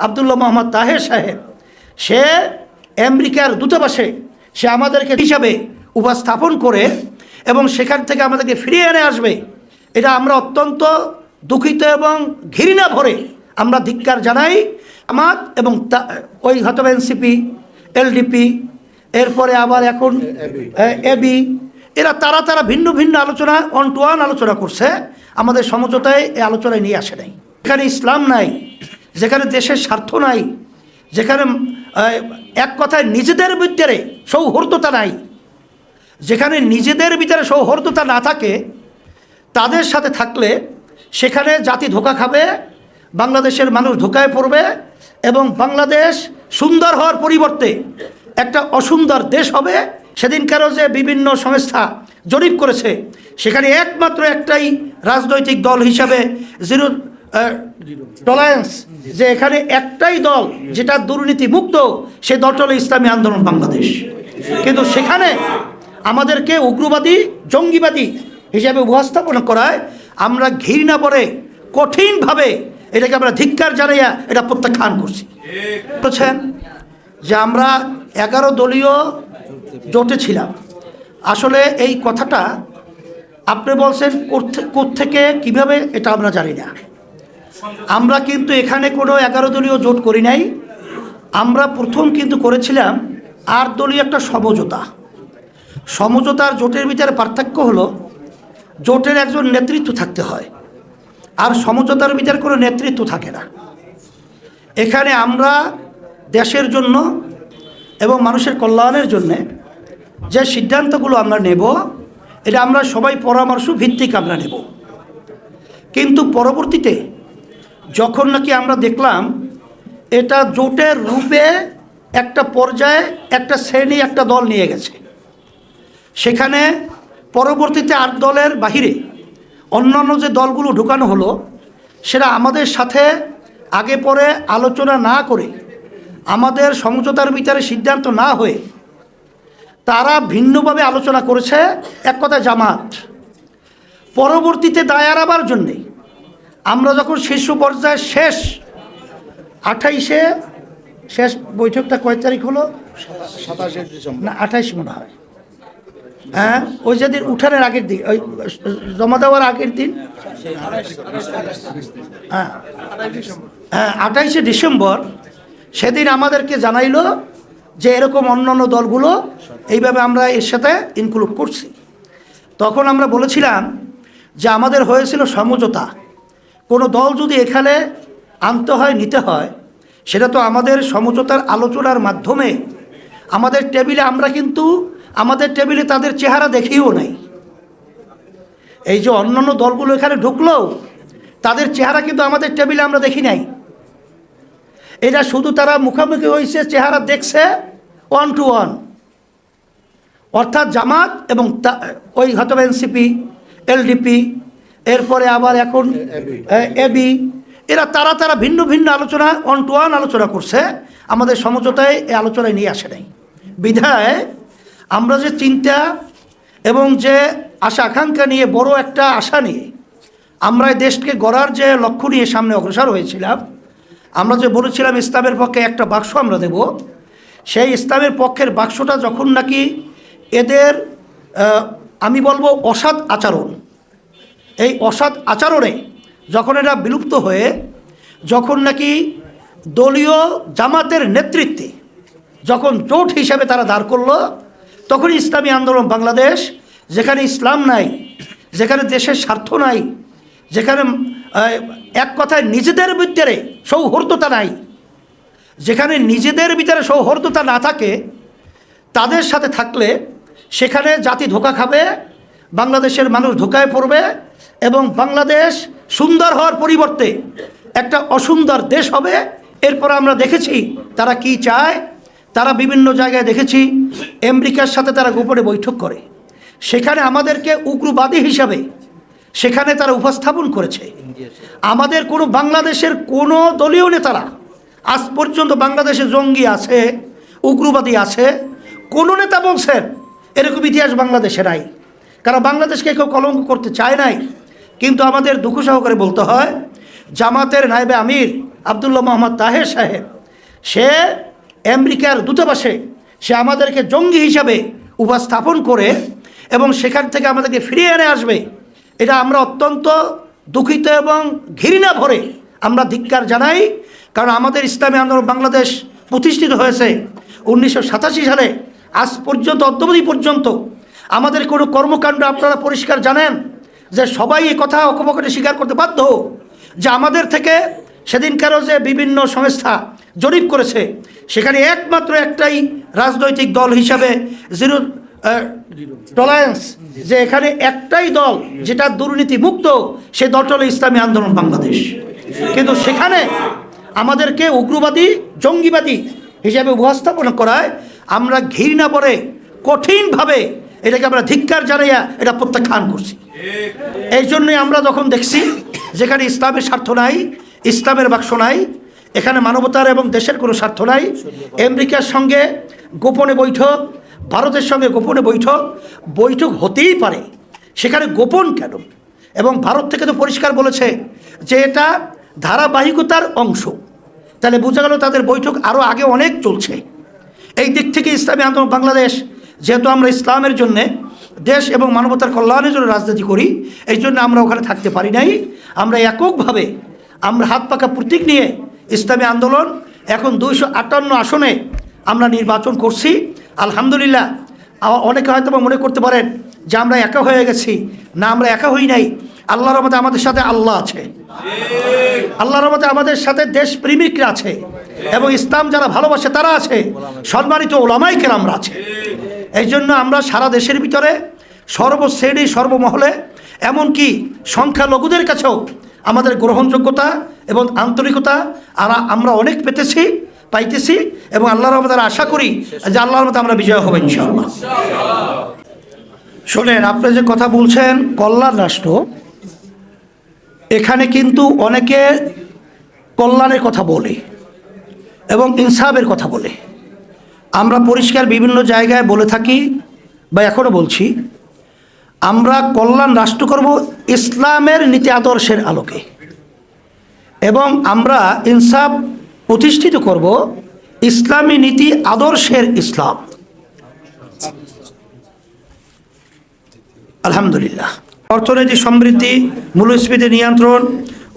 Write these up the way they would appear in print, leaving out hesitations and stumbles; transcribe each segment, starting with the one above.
আব্দুল্লাহ মোহাম্মদ তাহের সাহেব, সে আমেরিকার দূতাবাসে সে আমাদেরকে হিসাবে উপস্থাপন করে এবং সেখান থেকে আমাদেরকে ফিরিয়ে এনে আসবে, এটা আমরা অত্যন্ত দুঃখিত এবং ঘৃণা ভরে আমরা ধিক্কার জানাই। আমার এবং ওই হয়তো এনসিপি, এলডিপি, এরপরে আবার এখন এবি, এরা তারা ভিন্ন ভিন্ন আলোচনা, ওয়ান টু ওয়ান আলোচনা করছে, আমাদের সমঝোতায় এই আলোচনায় নিয়ে আসে নাই। যেখানে ইসলাম নাই, যেখানে দেশের স্বার্থ নাই, যেখানে এক কথায় নিজেদের ভিতরে সৌহার্দ্যতা নাই, যেখানে নিজেদের ভিতরে সৌহার্দ্যতা না থাকে, তাদের সাথে থাকলে সেখানে জাতি ধোঁকা খাবে, বাংলাদেশের মানুষ ধোঁকায় পড়বে এবং বাংলাদেশ সুন্দর হওয়ার পরিবর্তে একটা অসুন্দর দেশ হবে। সেদিনকারও যে বিভিন্ন সংস্থা জরিপ করেছে, সেখানে একমাত্র একটাই রাজনৈতিক দল হিসাবে জিরো টলারেন্স, যে এখানে একটাই দল যেটা দুর্নীতি মুক্ত, সেই দলটা হলো ইসলামী আন্দোলন বাংলাদেশ। কিন্তু সেখানে আমাদেরকে উগ্রবাদী, জঙ্গিবাদী হিসাবে উপস্থাপন করায় আমরা ঘৃণা করে কঠিনভাবে এটাকে আমরা ধিক্কার জানাইয়া এটা প্রত্যাখ্যান করছি। বলছেন যে আমরা 11 দলীয় জোটে ছিলাম, আসলে এই কথাটা আপনি বলছেন কোত্থেকে কিভাবে, এটা আমরা জানি না। আমরা কিন্তু এখানে কোনো 11 দলীয় জোট করি নাই। আমরা প্রথম কিন্তু করেছিলাম 8 দলীয় একটা সমঝোতা। সমঝোতার জোটের ভিতরে পার্থক্য হলো, জোটের একজন নেতৃত্ব থাকতে হয়, আর সমঝোতার ভিতরে কোনো নেতৃত্ব থাকে না। এখানে আমরা দেশের জন্য এবং মানুষের কল্যাণের জন্যে যে সিদ্ধান্তগুলো আমরা নেব, এটা আমরা সবাই পরামর্শ ভিত্তিক আমরা নেব। কিন্তু পরবর্তীতে যখন নাকি আমরা দেখলাম এটা জোটের রূপে একটা পর্যায়ে একটা শ্রেণী, একটা দল নিয়ে গেছে, সেখানে পরবর্তীতে 8 দলের বাহিরে অন্যান্য যে দলগুলো ঢুকানো হলো, সেটা আমাদের সাথে আগে পরে আলোচনা না করে, আমাদের সমঝোতার ভিতরে সিদ্ধান্ত না হয়ে তারা ভিন্নভাবে আলোচনা করেছে, এক কথা জামাত। পরবর্তীতে দায় এড়াবার জন্যে আমরা যখন শীর্ষ পর্যায়ে শেষ 28-এ শেষ বৈঠকটা কয় তারিখ হলো, 27 ডিসেম্বর না 28 মনে হয়, হ্যাঁ, ওই যেদিন উঠানের আগের দিন, ওই জমা দেওয়ার আগের দিন, হ্যাঁ 28শে ডিসেম্বর, সেদিন আমাদেরকে জানাইলো যে এরকম অন্যান্য দলগুলো এইভাবে আমরা এর সাথে ইনক্লুড করছি। তখন আমরা বলেছিলাম যে আমাদের হয়েছিল সমঝোতা, কোনো দল যদি এখানে আনতে হয়, নিতে হয়, সেটা তো আমাদের সমঝোতার আলোচনার মাধ্যমে আমাদের টেবিলে, আমরা কিন্তু আমাদের টেবিলে তাদের চেহারা দেখিও নাই। এই যে অন্যান্য দলগুলো এখানে ঢুকলো, তাদের চেহারা কিন্তু আমাদের টেবিলে আমরা দেখি নাই। এটা শুধু তারা মুখোমুখি হয়েছে, চেহারা দেখছে 1 to 1, অর্থাৎ জামাত এবং ওই হয়তো এনসিপি, এলডিপি, এরপরে আবার এখন এবি, এরা তারা ভিন্ন ভিন্ন আলোচনা, 1 to 1 আলোচনা করছে, আমাদের সমঝোতায় এই আলোচনায় নিয়ে আসে নাই। বিধায় আমরা যে চিন্তা এবং যে আশা আকাঙ্ক্ষা নিয়ে, বড় একটা আশা নিয়ে আমরা এই দেশকে গড়ার যে লক্ষ্য নিয়ে সামনে অগ্রসর হয়েছিলাম, আমরা যে বলেছিলাম ইসলামের পক্ষে একটা বাক্স আমরা দেব, সেই ইসলামের পক্ষের বাক্সটা যখন নাকি এদের আমি বলবো অসৎ আচরণ, এই অসৎ আচরণে যখন এটা বিলুপ্ত হয়ে, যখন নাকি দলীয় জামাতের নেতৃত্বে যখন জোট হিসাবে তারা দাঁড় করলো, তখন ইসলামী আন্দোলন বাংলাদেশ, যেখানে ইসলাম নাই, যেখানে দেশের স্বার্থ নাই, যেখানে এক কথায় নিজেদের ভিতরে সৌহার্দ্যতা নাই, যেখানে নিজেদের ভিতরে সৌহার্দ্যতা না থাকে, তাদের সাথে থাকলে সেখানে জাতি ধোঁকা খাবে, বাংলাদেশের মানুষ ধোঁকায় পড়বে এবং বাংলাদেশ সুন্দর হওয়ার পরিবর্তে একটা অসুন্দর দেশ হবে। এরপর আমরা দেখেছি তারা কি চায়। তারা বিভিন্ন জায়গায় দেখেছি আমেরিকার সাথে তারা গোপনে বৈঠক করে, সেখানে আমাদেরকে উগ্রবাদী হিসাবে সেখানে তারা উপস্থাপন করেছে। আমাদের কোনো বাংলাদেশের কোনো দলীয় নেতারা আজ পর্যন্ত বাংলাদেশে জঙ্গি আছে, উগ্রবাদী আছে, কোনো নেতা বলছেন এরকম ইতিহাস বাংলাদেশে নাই, কারণ বাংলাদেশকে কেউ কলঙ্ক করতে চায় নাই। কিন্তু আমাদের দুঃখ সহকারে বলতে হয়, জামাতের নায়েবে আমির আব্দুল্লাহ মোহাম্মদ তাহের সাহেব, সে আমেরিকার দূতাবাসে সে আমাদেরকে জঙ্গি হিসাবে উপস্থাপন করে এবং সেখান থেকে আমাদেরকে ফিরিয়ে এনে আসবে, এটা আমরা অত্যন্ত দুঃখিত এবং ঘৃণা ভরে আমরা ধিক্কার জানাই। কারণ আমাদের ইসলামী আন্দোলন বাংলাদেশ প্রতিষ্ঠিত হয়েছে 1987 সালে, আজ পর্যন্ত অদ্যাবধি পর্যন্ত আমাদের কোনো কর্মকাণ্ড আপনারা পরিষ্কার জানেন যে সবাই এই কথা অকপটে স্বীকার করতে বাধ্য যে আমাদের থেকে সেদিনকারও যে বিভিন্ন সংস্থা জরিপ করেছে সেখানে একমাত্র একটাই রাজনৈতিক দল হিসাবে জিরো টলারেন্স, যে এখানে একটাই দল যেটা দুর্নীতি মুক্ত, সেই দলটা হলো ইসলামী আন্দোলন বাংলাদেশ। কিন্তু সেখানে আমাদেরকে উগ্রবাদী জঙ্গিবাদী হিসাবে উপস্থাপন করায় আমরা ঘৃণা করে কঠিনভাবে এটাকে আমরা ধিক্কার জানাইয়া এটা প্রত্যাখ্যান করছি। এই জন্যই আমরা যখন দেখছি যেখানে ইসলামের স্বার্থ নাই, ইসলামের বাক্স নাই, এখানে মানবতার এবং দেশের কোনো স্বার্থ নাই, আমেরিকার সঙ্গে গোপনে বৈঠক, ভারতের সঙ্গে গোপনে বৈঠক হতেই পারে, সেখানে গোপন কেন? এবং ভারত থেকে তো পরিষ্কার বলেছে যে এটা ধারাবাহিকতার অংশ, তাহলে বোঝা গেল তাদের বৈঠক আরও আগে অনেক চলছে। এই দিক থেকে ইসলামী আন্দোলন বাংলাদেশ, যেহেতু আমরা ইসলামের জন্যে, দেশ এবং মানবতার কল্যাণের জন্য রাজনীতি করি, এই জন্য আমরা ওখানে থাকতে পারি নাই। আমরা এককভাবে আমরা হাত পাকা প্রতীক নিয়ে ইসলামী আন্দোলন এখন 258 আসনে আমরা নির্বাচন করছি। আলহামদুলিল্লাহ। অনেকে হয়তো মনে করতে পারেন যে আমরা একা হয়ে গেছি, না, আমরা একা হই নাই। আল্লাহর রহমতে আমাদের সাথে আল্লাহ আছে, আল্লাহর রহমতে আমাদের সাথে দেশপ্রেমিকরা আছে এবং ইসলাম যারা ভালোবাসে তারা আছে, সম্মানিত ওলামায়ে কেরামরা আছে। এই জন্য আমরা সারা দেশের ভিতরে সর্বশ্রেণী সর্বমহলে এমনকি সংখ্যালঘুদের কাছেও আমাদের গ্রহণযোগ্যতা এবং আন্তরিকতা আমরা অনেক পাইতেছি এবং আল্লাহর রহমতে আশা করি যে আল্লাহর রহমতে আমরা বিজয় হব ইনশাআল্লাহ। শোনেন, আপনি যে কথা বলছেন কল্যাণ রাষ্ট্র, এখানে কিন্তু অনেকে কল্যাণের কথা বলে এবং ইনসাফের কথা বলে। আমরা পরিষ্কার বিভিন্ন জায়গায় বলে থাকি বা এখনও বলছি, আমরা কল্যাণ রাষ্ট্র করব ইসলামের নীতি আদর্শের আলোকে এবং আমরা ইনসাফ প্রতিষ্ঠিত করব ইসলামী নীতি আদর্শের ইসলাম। আলহামদুলিল্লাহ। অর্থনৈতিক সমৃদ্ধি, মূল্যস্ফীতি নিয়ন্ত্রণ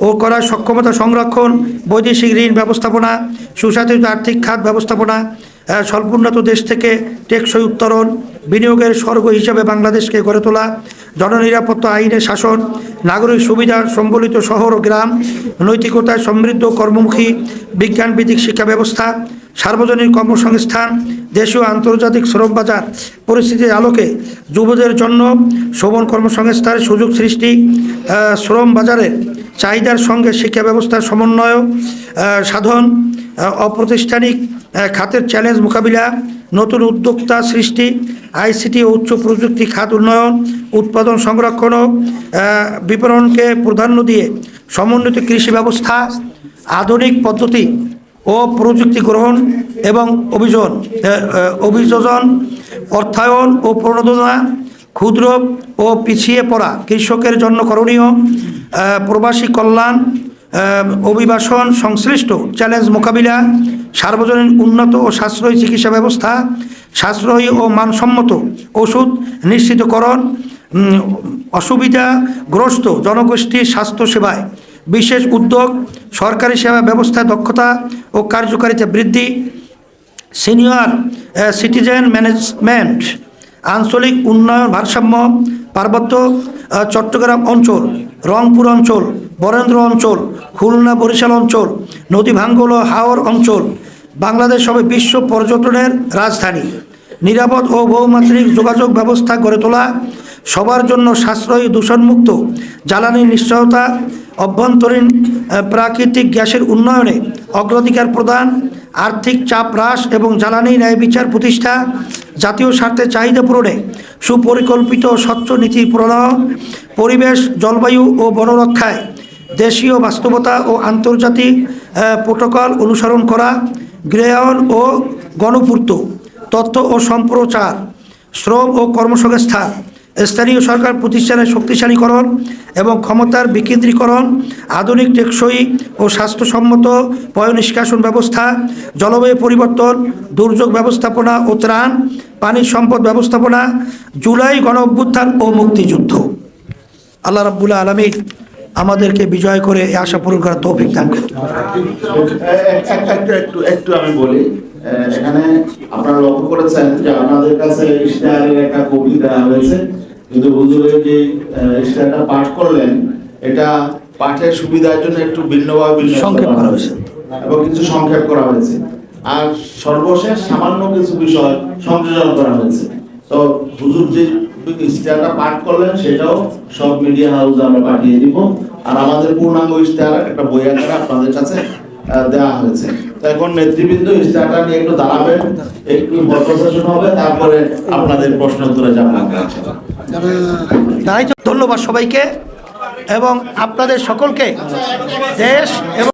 ও করার সক্ষমতা সংরক্ষণ, বৈদেশিক ঋণ ব্যবস্থাপনা, সুশাসিত আর্থিক খাত ব্যবস্থাপনা, স্বল্পোন্নত দেশ থেকে টেকসই উত্তরণ, বিনিয়োগের স্বর্গ হিসাবে বাংলাদেশকে গড়ে তোলা, জননিরাপত্তা আইনের শাসন, নাগরিক সুবিধা সম্বলিত শহর ও গ্রাম, নৈতিকতায় সমৃদ্ধ কর্মমুখী বিজ্ঞানভিত্তিক শিক্ষা ব্যবস্থা, সার্বজনীন কর্মসংস্থান, দেশীয় আন্তর্জাতিক শ্রম বাজার পরিস্থিতির আলোকে যুবদের জন্য সমান কর্মসংস্থানের সুযোগ সৃষ্টি, শ্রম বাজারের চাহিদার সঙ্গে শিক্ষা ব্যবস্থার সমন্বয় সাধন, অপ্রাতিষ্ঠানিক খাতের চ্যালেঞ্জ মোকাবিলা, নতুন উদ্যোক্তা সৃষ্টি, আইসিটি ও উচ্চ প্রযুক্তি খাত উন্নয়ন, উৎপাদন সংরক্ষণ ও বিপণনকে প্রাধান্য দিয়ে সমন্বিত কৃষি ব্যবস্থা, আধুনিক পদ্ধতি ও প্রযুক্তি গ্রহণ এবং অভিযোজন, অর্থায়ন ও প্রণোদনা, ক্ষুদ্র ও পিছিয়ে পড়া কৃষকের জন্য করণীয়, প্রবাসী কল্যাণ, অভিবাসন সংশ্লিষ্ট চ্যালেঞ্জ মোকাবিলা, সার্বজনীন উন্নত ও সাশ্রয়ী চিকিৎসা ব্যবস্থা, সাশ্রয়ী ও মানসম্মত ওষুধ নিশ্চিতকরণ, অসুবিধাগ্রস্ত জনগোষ্ঠীর স্বাস্থ্যসেবায় বিশেষ উদ্যোগ, সরকারি সেবা ব্যবস্থায় দক্ষতা ও কার্যকারিতা বৃদ্ধি, সিনিয়র সিটিজেন ম্যানেজমেন্ট, আঞ্চলিক উন্নয়ন ভারসাম্য, পার্বত্য চট্টগ্রাম অঞ্চল, রংপুর অঞ্চল, বরেন্দ্র অঞ্চল, খুলনা বরিশাল অঞ্চল, নদী ভাঙ্গল ও হাওর অঞ্চল বাংলাদেশ হবে বিশ্ব পর্যটনের রাজধানী, নিরাপদ ও বহুমাত্রিক যোগাযোগ ব্যবস্থা গড়ে তোলা, সবার জন্য সাশ্রয়ী দূষণমুক্ত জ্বালানি নিশ্চয়তা, অভ্যন্তরীণ প্রাকৃতিক গ্যাসের উন্নয়নে অগ্রাধিকার প্রদান, আর্থিক চাপ হ্রাস এবং জ্বালানি ন্যায় বিচার প্রতিষ্ঠা, জাতীয় স্বার্থে চাহিদা পূরণে সুপরিকল্পিত স্বচ্ছ নীতি প্রণয়ন, পরিবেশ জলবায়ু ও বনরক্ষায় দেশীয় বাস্তবতা ও আন্তর্জাতিক প্রোটোকল অনুসরণ করা, গৃহায়ন ও গণপূর্ত, তথ্য ও সম্প্রচার, শ্রম ও কর্মসংস্থান, স্থানীয় সরকার প্রতিষ্ঠানের শক্তিশালীকরণ এবং ক্ষমতার বিকেন্দ্রীকরণ, আধুনিক, টেকসই ও স্বাস্থ্যসম্মত পয়ঃনিষ্কাশন ব্যবস্থা, জলবায়ু পরিবর্তন, দুর্যোগ ব্যবস্থাপনা ও ত্রাণ, পানি সম্পদ ব্যবস্থাপনা, জুলাই গণঅভ্যুত্থান ও মুক্তিযুদ্ধ। আল্লাহ রাব্বুল আলামিন আমাদেরকে বিজয় করে এই আশা পূরণ করার তৌফিক দান করুন। একটু আমি বলি, এখানে আপনারা লক্ষ্য করেছেন যে আপনাদের কাছে ইশতেহারের একটা কপি দেওয়া হয়েছে, কিন্তু হুজুরের যে ইশতেহারটা পাঠ করলেন এটা পাঠের সুবিধার জন্য একটু ভিন্নভাবে সংক্ষেপ করা হয়েছে এবং কিছু সংক্ষেপ করা হয়েছে, আর সর্বশেষ সামান্য কিছু বিষয় সংযোজন করা হয়েছে। তো হুজুর যে ইশতেহারটা পাঠ করলেন সেটাও সব মিডিয়া হাউসে আমরা পাঠিয়ে দিব, আর আমাদের পূর্ণাঙ্গ ইশতেহার একটা বই আকারে আপনাদের কাছে দেওয়া হয়েছে। তো এখন নেতৃবৃন্দ ইশতেহারটা নিয়ে একটু দাঁড়াবেন, একটু বক্তব্য হবে, তারপরে আপনাদের প্রশ্ন উত্তরে যাবেন। ধন্যবাদ সবাইকে এবং আপনাদের সকলকে দেশ এবং